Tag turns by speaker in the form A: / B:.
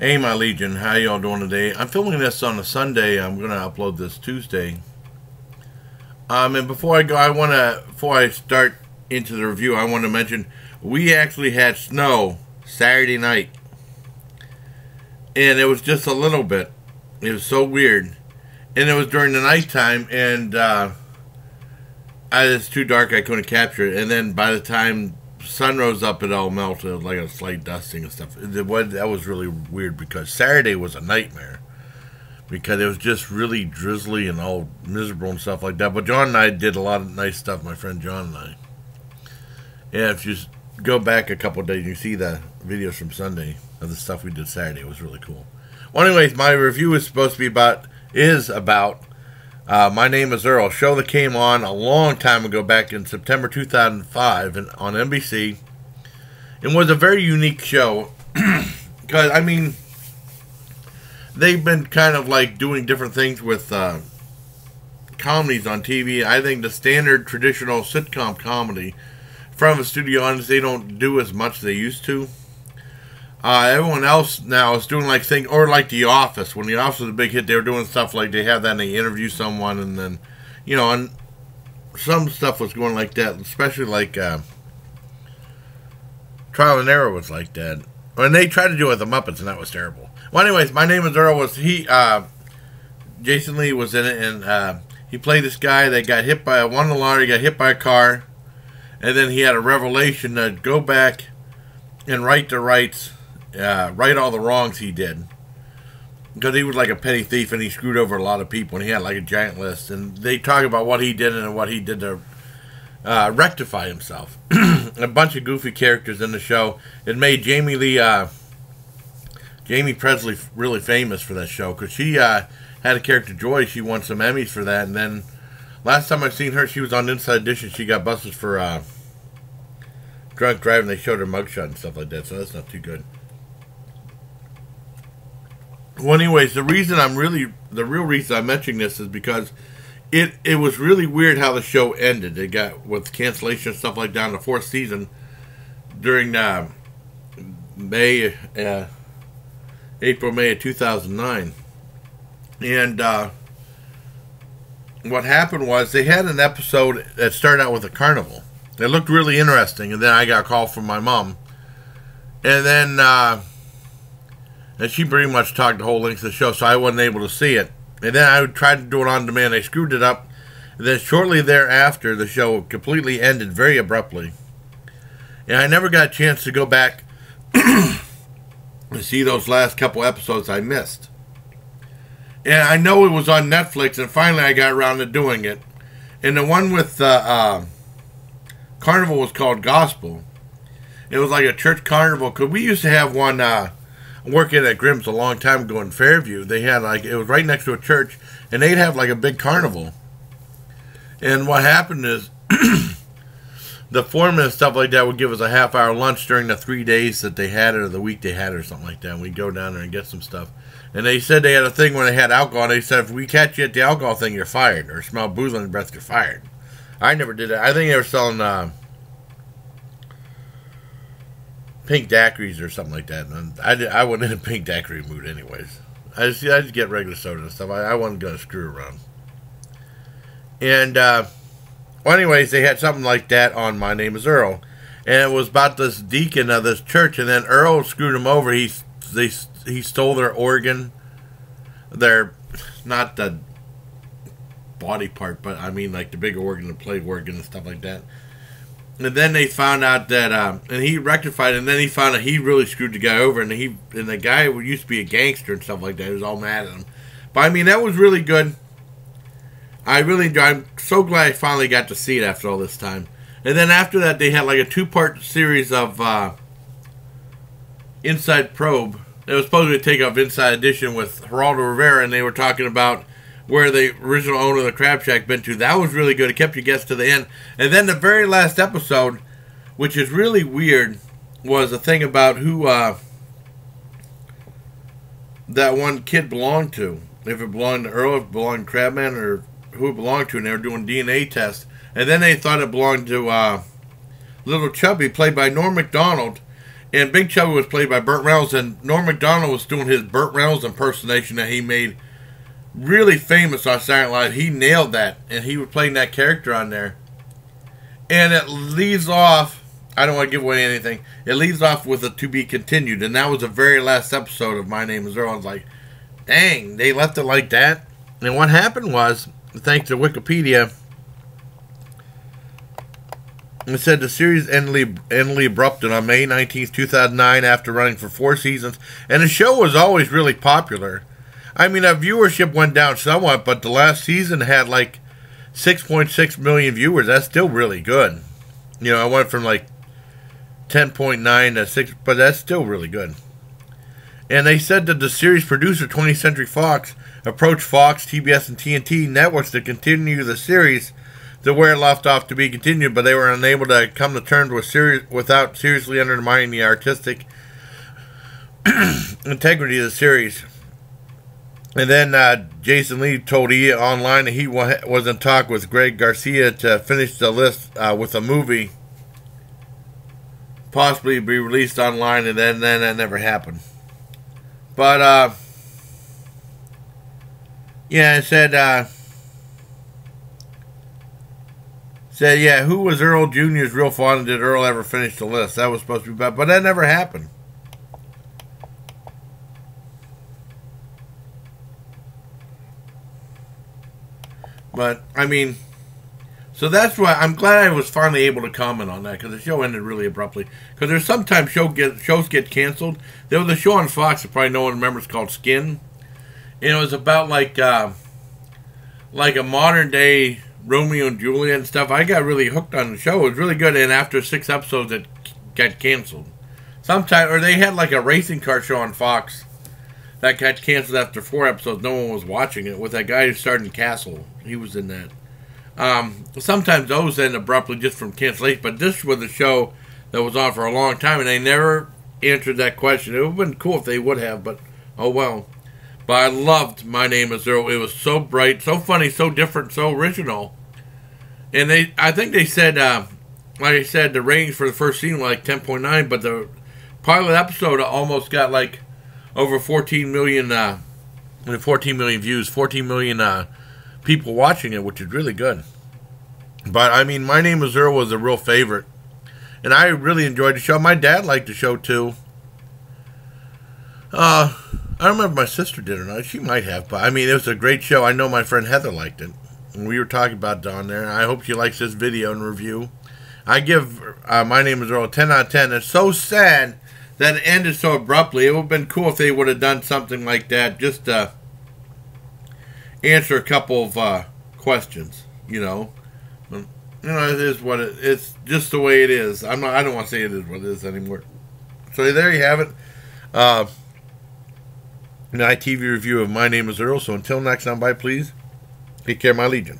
A: Hey, my Legion, how y'all doing today? I'm filming this on a Sunday. I'm gonna upload this Tuesday. And before I start into the review, I want to mention we actually had snow Saturday night, and it was just a little bit. It was so weird, and it was during the nighttime, and it's too dark. I couldn't capture it. And then by the time sun rose up, it all melted like a slight dusting and stuff. That was really weird because Saturday was a nightmare because it was just really drizzly and all miserable and stuff like that. But John and I did a lot of nice stuff, my friend John and I. And if you go back a couple of days, you see the videos from Sunday of the stuff we did Saturday. It was really cool. Well, anyways, my review is supposed to be about My Name Is Earl, a show that came on a long time ago, back in September 2005 on NBC. It was a very unique show because, I mean, they've been kind of like doing different things with comedies on TV. I think the standard traditional sitcom comedy from a studio audience, they don't do as much as they used to. Everyone else now is doing like things, or like The Office. When The Office was a big hit, they were doing stuff like they have that and they interview someone, and then, you know, and some stuff was going like that, especially like Trial and Error was like that. And they tried to do it with the Muppets, and that was terrible. Well, anyways, My Name Is Earl Jason Lee was in it, and he played this guy that got hit by won the lottery, got hit by a car, and then he had a revelation to go back and right the rights. Right all the wrongs he did, because he was like a petty thief and he screwed over a lot of people, and he had like a giant list, and they talk about what he did and what he did to rectify himself. A bunch of goofy characters in the show. It made Jamie Presley really famous for that show, because she had a character, Joy. She won some Emmys for that, and then last time I seen her, she was on Inside Edition. She got busted for drunk driving. They showed her mugshot and stuff like that, so that's not too good. Well, anyways, the real reason I'm mentioning this is because it was really weird how the show ended. It got, with cancellation and stuff like that, in the fourth season during April, May of 2009. And what happened was they had an episode that started out with a carnival. It looked really interesting, and then I got a call from my mom. And then and she pretty much talked the whole length of the show, so I wasn't able to see it. And then I tried to do it on demand. I screwed it up. And then shortly thereafter, the show completely ended very abruptly. And I never got a chance to go back and see those last couple episodes I missed. And I know it was on Netflix, and finally I got around to doing it. And the one with Carnival was called Gospel. It was like a church carnival, because we used to have one working at Grimm's a long time ago in Fairview. They had it was right next to a church, and they'd have like a big carnival. And what happened is the foreman and stuff like that would give us a half-hour lunch during the 3 days that they had it, or the week they had it, or something like that. And we'd go down there and get some stuff. And they said they had a thing when they had alcohol. They said, if we catch you at the alcohol thing, you're fired. Or smell booze on your breath, you're fired. I never did that. I think they were selling pink daiquiris or something like that. And I wasn't in a pink daiquiri mood anyways. I just get regular soda and stuff. I wasn't going to screw around. And, well, anyways, they had something like that on My Name Is Earl. And it was about this deacon of this church, and then Earl screwed him over. He stole their organ. Not the body part, but I mean like the big organ, the play organ and stuff like that. And then they found out that, and he rectified it, and then he found out he really screwed the guy over, and the guy who used to be a gangster and stuff like that, he was all mad at him. But I mean, that was really good. I'm so glad I finally got to see it after all this time. And then after that, they had like a 2-part series of Inside Probe. It was supposed to take off Inside Edition with Geraldo Rivera, and they were talking about where the original owner of the Crab Shack been to. That was really good. It kept you guessing to the end. And then the very last episode, which is really weird, was a thing about who that one kid belonged to. If it belonged to Earl, if it belonged to Crabman, or who it belonged to. And they were doing DNA tests. And then they thought it belonged to Little Chubby, played by Norm Macdonald. And Big Chubby was played by Burt Reynolds, and Norm Macdonald was doing his Burt Reynolds impersonation that he made really famous on Saturday Night Live. He nailed that, and he was playing that character on there. And it leaves off, I don't want to give away anything, it leaves off with a to be continued, and that was the very last episode of My Name Is Earl. I was like, dang, they left it like that? And what happened was, thanks to Wikipedia, it said the series ended abruptly on May 19th, 2009 after running for 4 seasons, and the show was always really popular. I mean, our viewership went down somewhat, but the last season had like 6.6 million viewers. That's still really good. You know, I went from like 10.9 to 6, but that's still really good. And they said that the series producer, 20th Century Fox, approached Fox, TBS, and TNT networks to continue the series to where it left off to be continued, but they were unable to come to terms with without seriously undermining the artistic integrity of the series. And then Jason Lee told E! Online that he was in talk with Greg Garcia to finish the list with a movie, possibly be released online, and then that never happened. But yeah, it said yeah, who was Earl Jr.'s real father, and did Earl ever finish the list? That was supposed to be bad, but that never happened. But, I mean, so that's why I'm glad I was finally able to comment on that, because the show ended really abruptly. Because there's sometimes shows get canceled. There was a show on Fox that probably no one remembers called Skin. And it was about like a modern day Romeo and Juliet and stuff. I got really hooked on the show. It was really good, and after 6 episodes it got canceled. Or they had like a racing car show on Fox that got canceled after 4 episodes. No one was watching it, with that guy who starred in Castle. He was in that. Sometimes those end abruptly just from cancellation, but this was a show that was on for a long time, and they never answered that question. It would have been cool if they would have, but oh well. But I loved My Name Is Earl. It was so bright, so funny, so different, so original. And I think they said, like I said, the ratings for the first season were like 10.9, but the pilot episode almost got like over 14 million views, 14 million people watching it, which is really good. But I mean, My Name Is Earl was a real favorite, and I really enjoyed the show. My dad liked the show too. I don't remember if my sister did or not. She might have, but I mean, it was a great show. I know my friend Heather liked it, and we were talking about it on there. I hope she likes this video and review. I give My Name Is Earl a 10 out of 10. It's so sad that it ended so abruptly. It would have been cool if they would have done something like that, just to answer a couple of questions, you know. You know, it is what it's just the way it is. I don't want to say it is what it is anymore. So there you have it. An ITV review of My Name Is Earl. So until next time, bye, please. Take care, my legion.